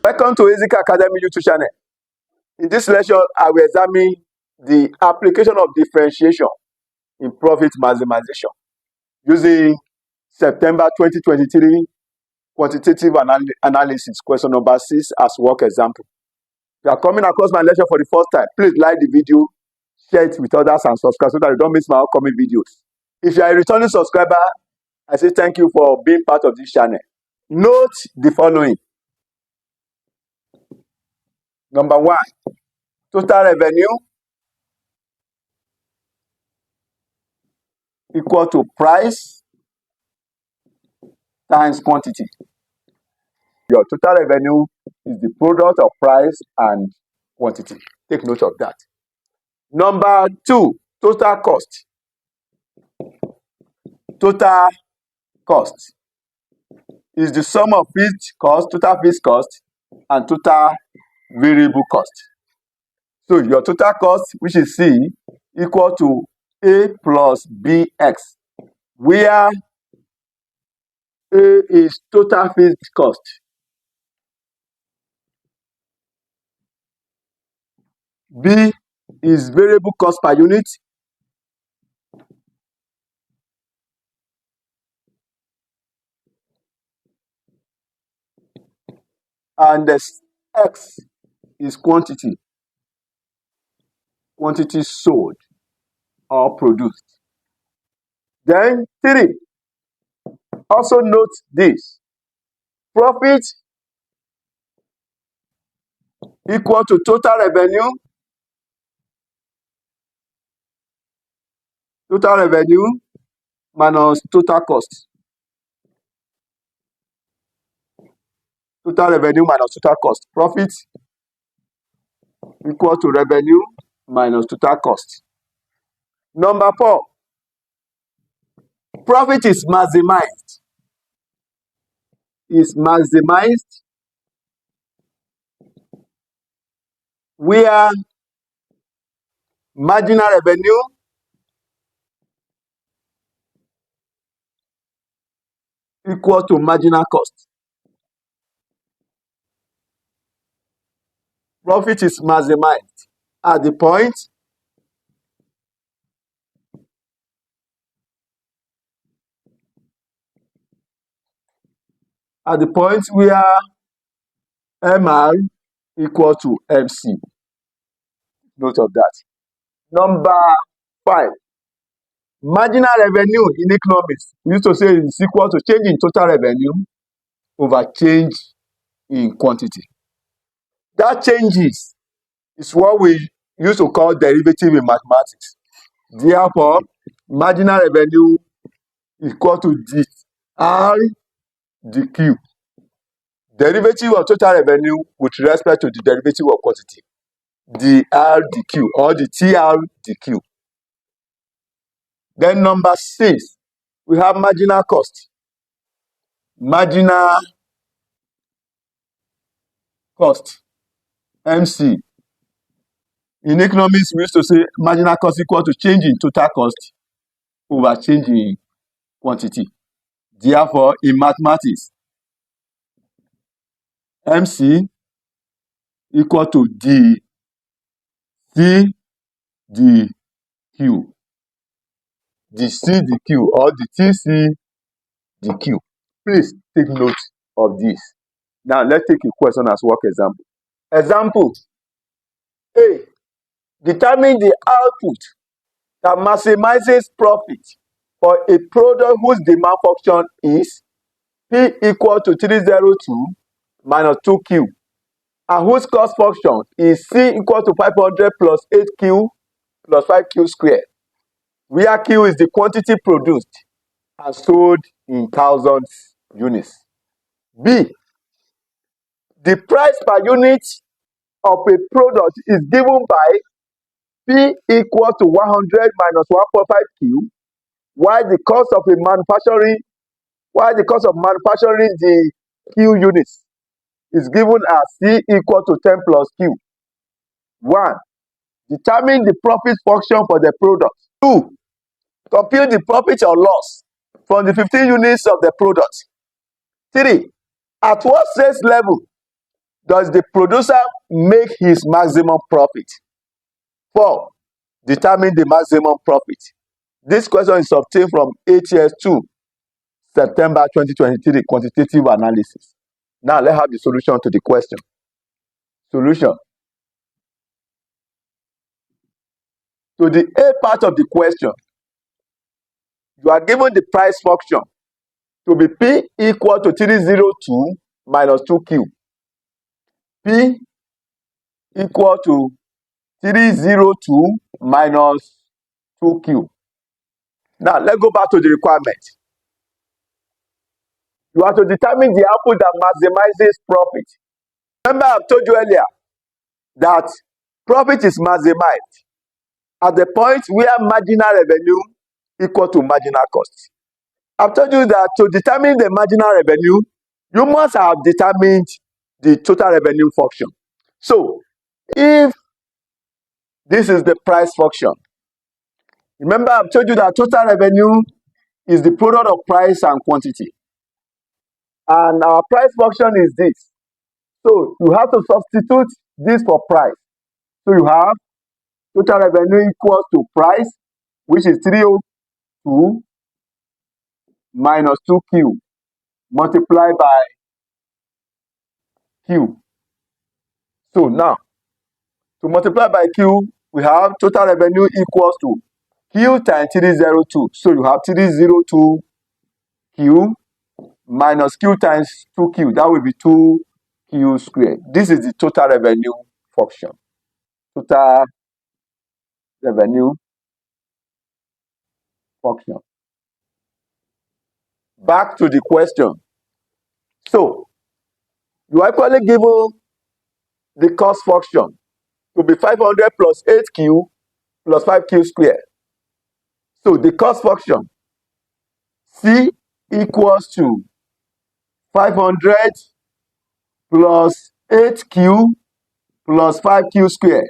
Welcome to ICAG Academy YouTube channel. In this lecture, I will examine the application of differentiation in profit maximization using September 2023 Quantitative Analysis question number 6 as work example. If you are coming across my lecture for the first time, please like the video, share it with others, and subscribe so that you don't miss my upcoming videos. If you are a returning subscriber, I say thank you for being part of this channel. Note the following. Number 1, total revenue equal to price times quantity. Your total revenue is the product of price and quantity. Take note of that. Number 2, total cost. Total cost is the sum of fixed cost, total fixed cost, and total variable cost. So your total cost, which is C, equal to A plus BX, where A is total fixed cost, B is variable cost per unit, and the X is quantity sold or produced. Then 3, also note this: profit equal to total revenue minus total cost. Total revenue minus total cost. Profit equal to revenue minus total cost. Number 4, profit is maximized. Where marginal revenue equal to marginal cost. Profit is maximized at the point where MR equal to MC. Note of that. Number 5, marginal revenue in economics, we used to say is equal to change in total revenue over change in quantity. That changes is what we used to call derivative in mathematics. Therefore, marginal revenue equal to d R dq. Derivative of total revenue with respect to the derivative of quantity, dr dq or the tr dq. Then number 6, we have marginal cost. Marginal cost, MC. In economics, we used to say marginal cost equal to change in total cost over change in quantity. Therefore, in mathematics, MC equal to d C dq. The C dq or the TC dq. Please take note of this. Now, let's take a question as work example. Example A. Determine the output that maximizes profit for a product whose demand function is P equal to 302 minus 2Q, and whose cost function is C equal to 500 plus 8Q plus 5Q squared, where Q is the quantity produced and sold in thousands units. B. The price per unit of a product is given by P equal to 100 minus 1.5Q, while the cost of manufacturing the Q units is given as C equal to 10 plus Q. 1. Determine the profit function for the product. 2. Compute the profit or loss from the 15 units of the product. 3. At what sales level Does the producer make his maximum profit? 4. Determine the maximum profit. This question is obtained from ATS 2, September 2023, Quantitative Analysis. Now let's have the solution to the question. Solution. To the A part of the question, you are given the price function to be P equal to 302 minus 2Q. P equal to 302 minus 2Q. Now, let's go back to the requirement. You have to determine the output that maximizes profit. Remember, I've told you earlier that profit is maximized at the point where marginal revenue equal to marginal cost. I've told you that to determine the marginal revenue, you must have determined the total revenue function. So, if this is the price function, remember I've told you that total revenue is the product of price and quantity. And our price function is this. So, you have to substitute this for price. So, you have total revenue equals to price, which is 302 minus 2Q multiplied by Q. So now, to multiply by Q, we have total revenue equals to Q times 302. So you have 302 Q minus Q times 2Q. That will be 2Q squared. This is the total revenue function. Total revenue function. Back to the question. So, you are actually given the cost function to be 500 plus 8Q plus 5Q squared. So, the cost function C equals to 500 plus 8Q plus 5Q squared.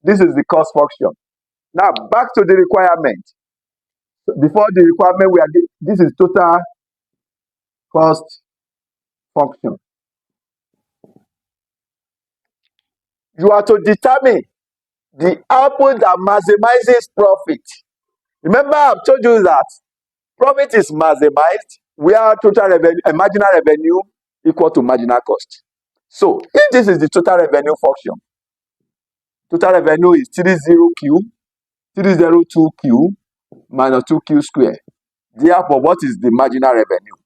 This is the cost function. Now, back to the requirement. Before the requirement, this is total cost function. You are to determine the output that maximizes profit. Remember, I've told you that profit is maximized where total revenue, marginal revenue equal to marginal cost. So, if this is the total revenue function, total revenue is 302Q minus 2Q squared. Therefore, what is the marginal revenue?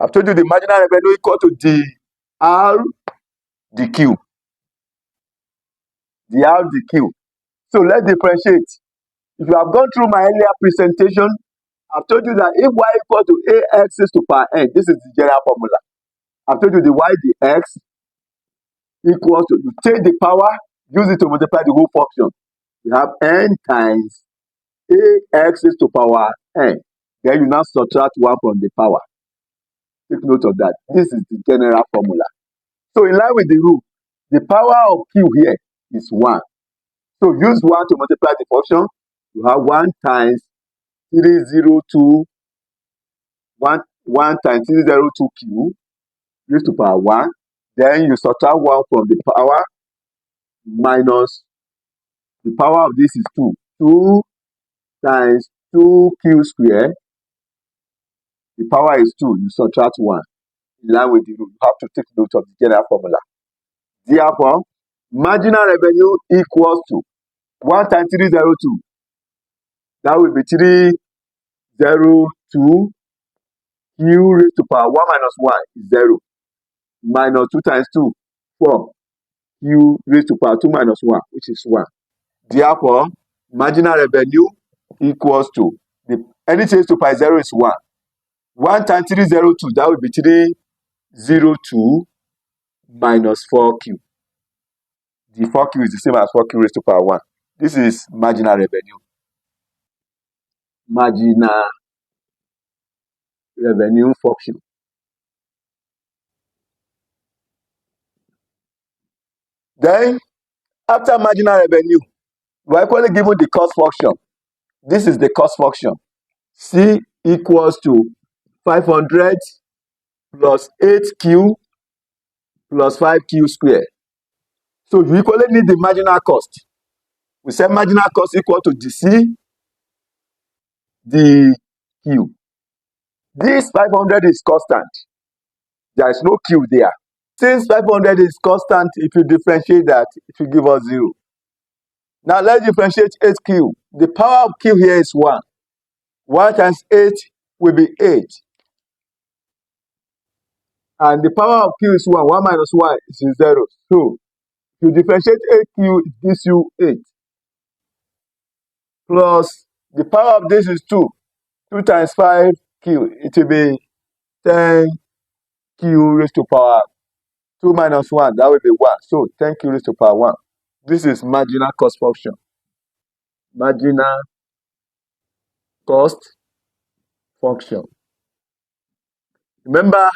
I've told you the marginal revenue equal to the R dq. The R dq. So let's differentiate. If you have gone through my earlier presentation, I've told you that if y equal to ax raised to power n, this is the general formula. I've told you the y dx equals to, you take the power, use it to multiply the whole function. You have n times ax raised to power n. Then you now subtract 1 from the power. Take note of that. This is the general formula. So in line with the rule, the power of q here is 1. So use 1 to multiply the function. You have 1 times 302, 1 times 302q raised to power 1. Then you subtract 1 from the power minus the power of this is 2. 2 times 2q squared. The power is 2. You subtract 1. In line with the rule, you have to take note of the general formula. Therefore, marginal revenue equals to 1 times 302. That will be 302 q raised to power 1 minus 1 is 0. Minus 2 times 2, 4. Q raised to power 2 minus 1, which is 1. Therefore, marginal revenue equals to, anything raised to power 0 is 1. 1 times 302, that will be 302 minus 4q. The 4q is the same as 4q raised to power 1. This is marginal revenue. Marginal revenue function. Then, after marginal revenue, we are equally given the cost function. This is the cost function. C equals to 500 plus 8q plus 5Q squared. So you equally need the marginal cost. We say marginal cost equal to DC dQ. This 500 is constant. There is no Q there. Since 500 is constant, if you differentiate that, it will give us 0. Now let's differentiate 8Q. The power of Q here is 1. 1 times 8 will be 8. And the power of Q is 1. 1 minus 1 is 0. So if you differentiate 8Q, it gives you 8. Plus the power of this is 2. 2 times 5Q, it will be 10Q raised to power 2 minus 1, that will be 1. So 10Q raised to power 1. This is marginal cost function. Marginal cost function. Remember,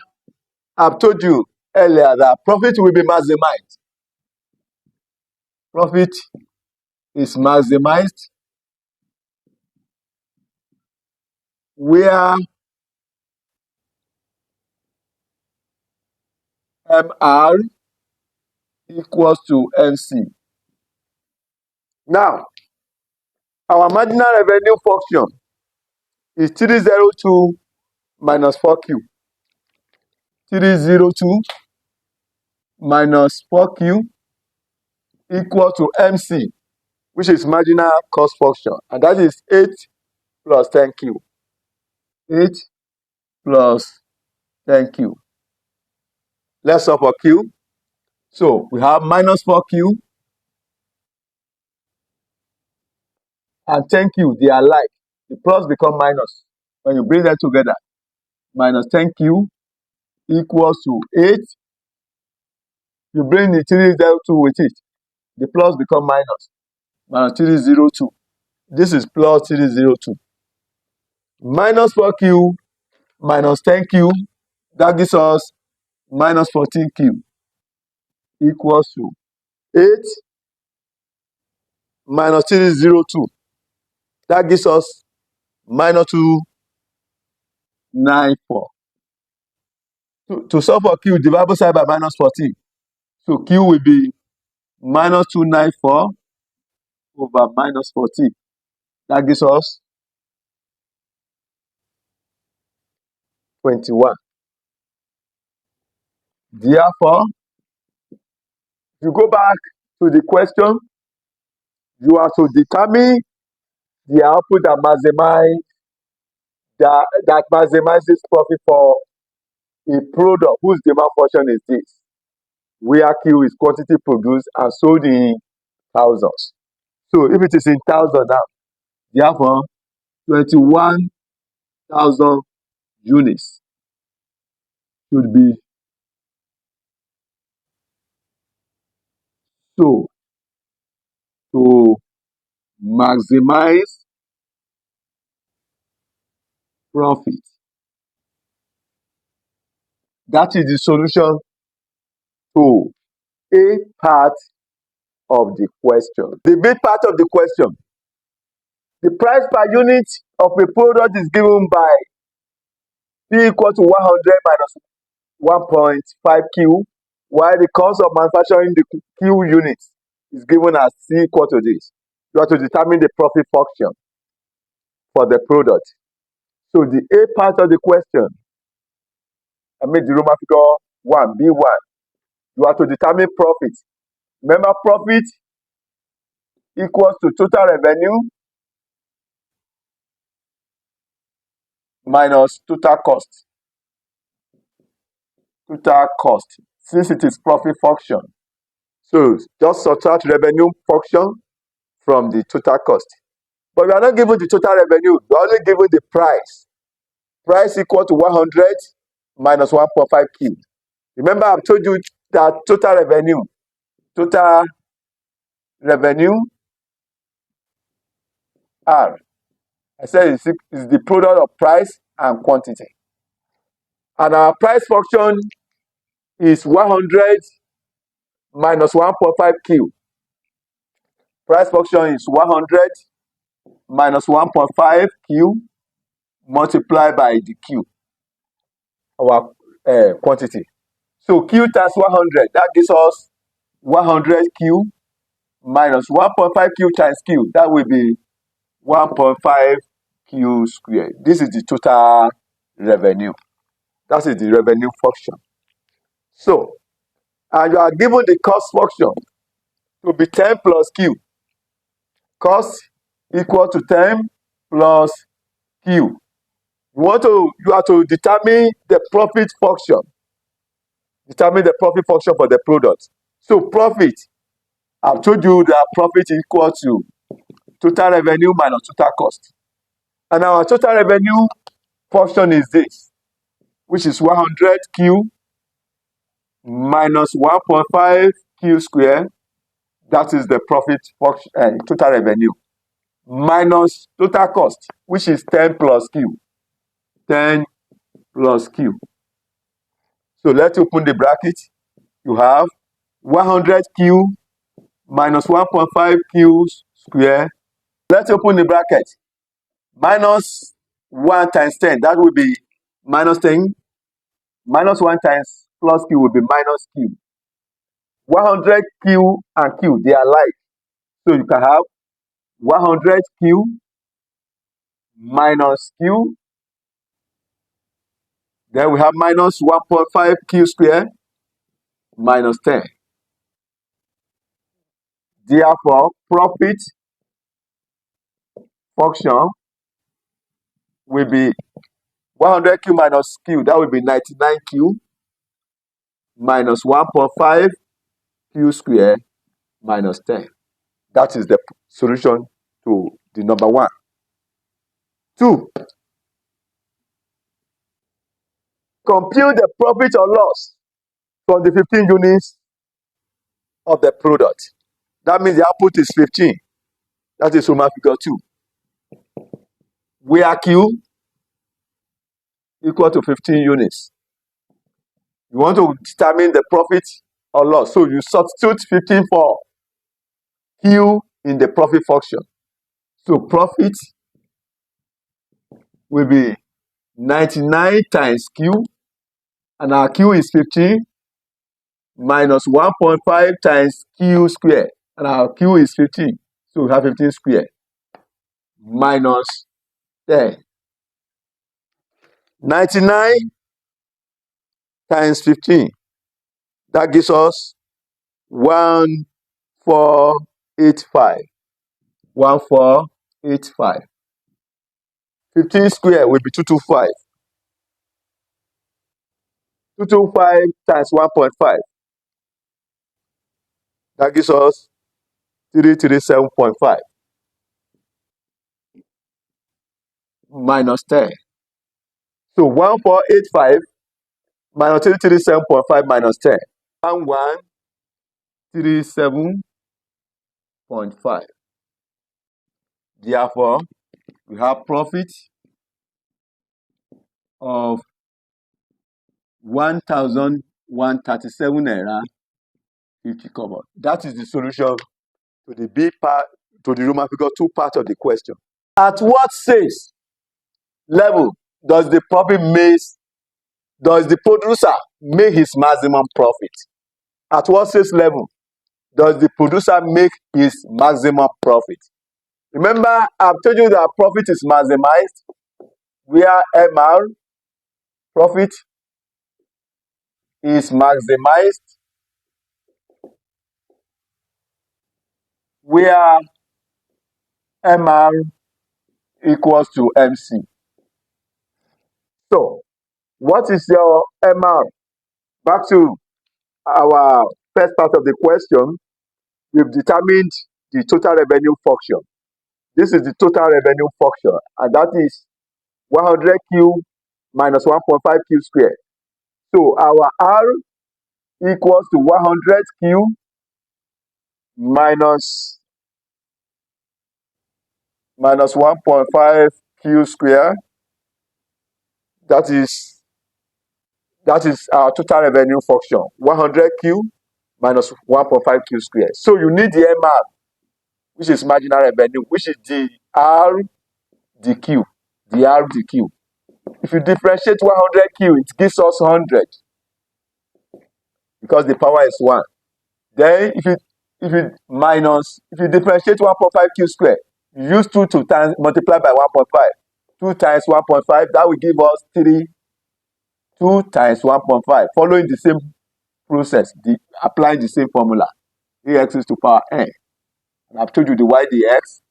I've told you earlier that profit will be maximized. Profit is maximized where MR equals to MC. Now, our marginal revenue function is 302 minus 4Q. 302 minus 4Q equal to MC, which is marginal cost function. And that is 8 plus 10Q. 8 plus 10Q. Let's solve for Q. So we have minus 4Q and 10Q. They are like. The plus become minus. When you bring them together, minus 10Q equals to 8. You bring the 302 with it. The plus become minus. Minus 302. This is plus 302. Minus 4Q minus 10Q. That gives us minus 14Q equals to 8 minus 302. That gives us minus 294. To solve for Q, divide both sides by minus 14. So Q will be minus 294 over minus 14. That gives us 21. Therefore, if you go back to the question, you have to determine the output that maximizes profit for a product whose demand function is this, where Q is quantity produced and sold in thousands. So if it is in thousands now, therefore 21,000 units should be sold to maximize profit. That is the solution to A part of the question. The B part of the question. The price per unit of a product is given by P equal to 100 minus 1.5Q, while the cost of manufacturing the Q units is given as C equal to this. You have to determine the profit function for the product. So the A part of the question, I made the Roman figure 1, B1. You have to determine profit. Remember, profit equals to total revenue minus total cost. Total cost, since it is profit function. So just subtract revenue function from the total cost. But we are not given the total revenue, we are only given the price. Price equal to 100 minus 1.5Q. Remember, I've told you that total revenue R, I said is the product of price and quantity. And our price function is 100 minus 1.5Q. Price function is 100 minus 1.5Q multiplied by the Q, our quantity. So Q times 100, that gives us 100Q minus 1.5 Q times Q. That will be 1.5 Q squared. This is the total revenue. That is the revenue function. So, and you are given the cost function to be 10 plus Q. Cost equal to 10 plus Q. You have to determine the profit function. Determine the profit function for the product. So profit, I've told you that profit equal to total revenue minus total cost. And our total revenue function is this, which is 100Q minus 1.5 Q squared. That is the profit function, total revenue, minus total cost, which is 10 plus Q. 10 plus Q. So let's open the bracket. You have 100Q minus 1.5 Q squared. Let's open the bracket. Minus 1 times 10, that will be minus 10. Minus 1 times plus Q will be minus Q. 100Q and Q, they are alike. So you can have 100Q minus Q. Then we have minus 1.5 Q squared minus 10. Therefore, profit function will be 100Q minus Q. That will be 99Q minus 1.5 Q squared minus 10. That is the solution to the number 1. 2. Compute the profit or loss from the 15 units of the product. That means the output is 15. That is Roman figure 2. Where Q equal to 15 units. You want to determine the profit or loss. So you substitute 15 for Q in the profit function. So profit will be 99 times Q, and our Q is 15, minus 1.5 times Q squared, and our Q is 15. So we have 15 squared, minus 10. 99 times 15, that gives us 1485. 1485. 15 squared will be 225. 225 times 1.5. That gives us 337.5. Minus 10. So 1485 minus 337.5 minus 10. 1137.5. Therefore, we have profit of 1,137 naira 50 kobo. That is the solution to the B part, to the Roman figure 2 part of the question. At what sales level does the producer make his maximum profit? At what sales level does the producer make his maximum profit? Remember, I've told you that profit is maximized where MR, profit, is maximized where MR equals to MC. So, what is your MR? Back to our first part of the question, we've determined the total revenue function. This is the total revenue function, and that is 100Q minus 1.5Q squared. So our R equals to 100Q minus 1.5Q squared. That is our total revenue function, 100Q minus 1.5Q squared. So you need the MR, which is marginal revenue, which is the R dQ. The R dQ. If you differentiate 100Q, it gives us 100. because the power is 1. Then if you differentiate 1.5 q square, you use 2 to times multiply by 1.5. 2 times 1.5, that will give us 3. 2 times 1.5, following the same process, applying the same formula. Ax is to power n. And I've told you the y dx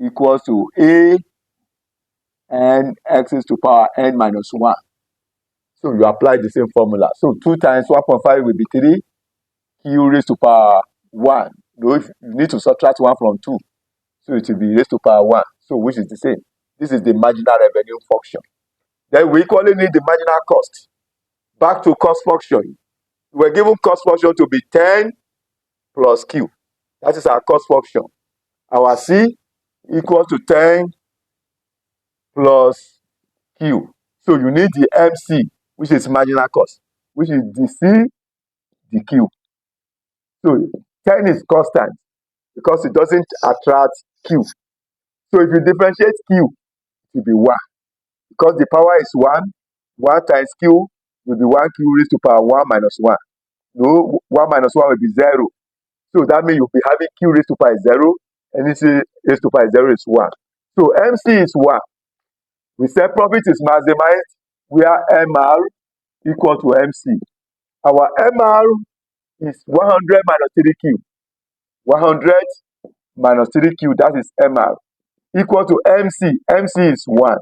equals to a n x is to power n minus 1. So you apply the same formula. So 2 times 1.5 will be 3. Q raised to power 1. You need to subtract 1 from 2. So it will be raised to power 1. So which is the same. This is the marginal revenue function. Then we equally need the marginal cost. Back to cost function. We're given cost function to be 10 plus Q. That is our cost function. Our C equals to 10 plus Q. So you need the MC, which is marginal cost, which is the C, the Q. So 10 is constant because it doesn't attract Q. So if you differentiate Q, it will be 1. Because the power is 1, 1 times Q will be 1 Q raised to power 1 minus 1. No, 1 minus 1 will be 0. So that means you'll be having Q raised to power 0, and C raised to power 0 is 1. So MC is 1. We said profit is maximized where MR equal to MC. Our MR is 100 minus 3Q. 100 minus 3Q, that is MR, equal to MC. MC is 1.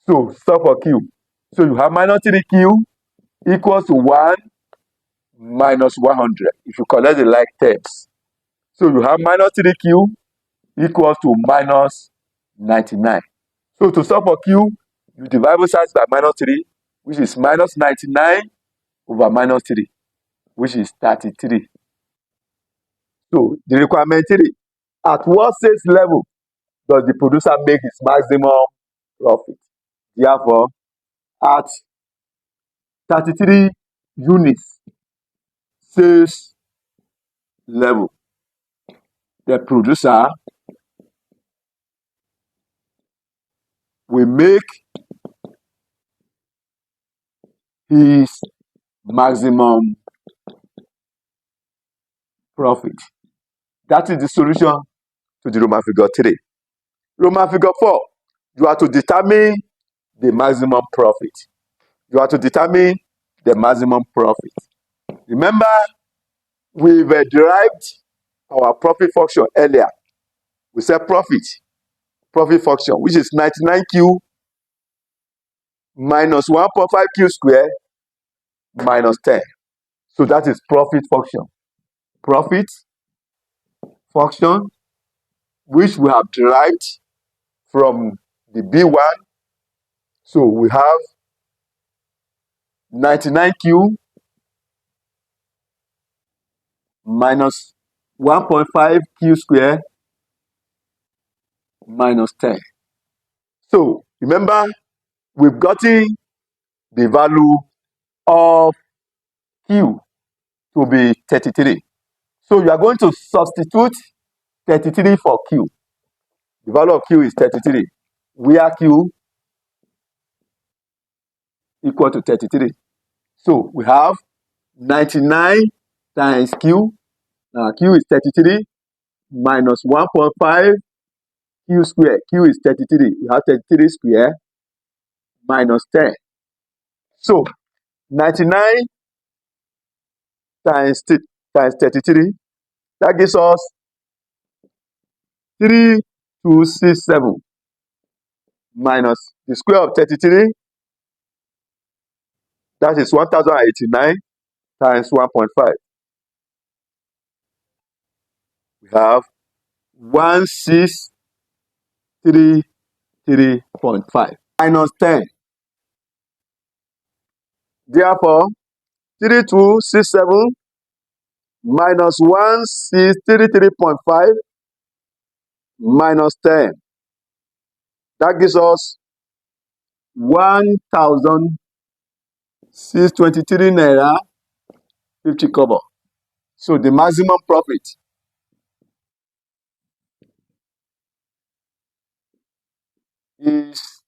So solve for Q. So you have minus 3Q equals to 1 minus 100 if you collect the like terms. So you have minus 3Q equals to minus 99. So to solve for Q, you divide both sides by minus 3, which is minus 99 over minus 3, which is 33. So the requirement 3, at what sales level does the producer make his maximum profit? Therefore, at 33 units sales level, the producer will make his maximum profit. That is the solution to the Roman figure 3. Roman figure 4, you are to determine the maximum profit. You are to determine the maximum profit. Remember, we've derived our profit function earlier. We said profit function, which is 99Q minus 1.5Q squared minus 10. So that is profit function. Profit function, which we have derived from the B1. So we have 99Q minus 1.5Q squared minus 10. So remember, we've gotten the value of Q to be 33. So you are going to substitute 33 for Q. The value of Q is 33. Where Q equal to 33. So we have 99 times Q. Q is 33 minus 1.5 Q squared. Q is 33. We have 33 squared minus 10. So 99 times 33, that gives us 3267 minus the square of 33, that is 1089 times 1.5. We have 1633.5 minus 10. Therefore, 3267 minus 1633.5 minus 10. That gives us 1,623 naira 50 kobo. So the maximum profit is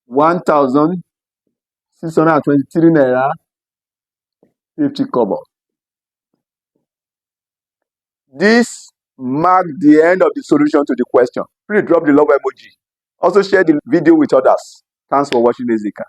1,623 naira 50 kobo. This marks the end of the solution to the question. Please drop the love emoji. Also share the video with others. Thanks for watching Ezeka.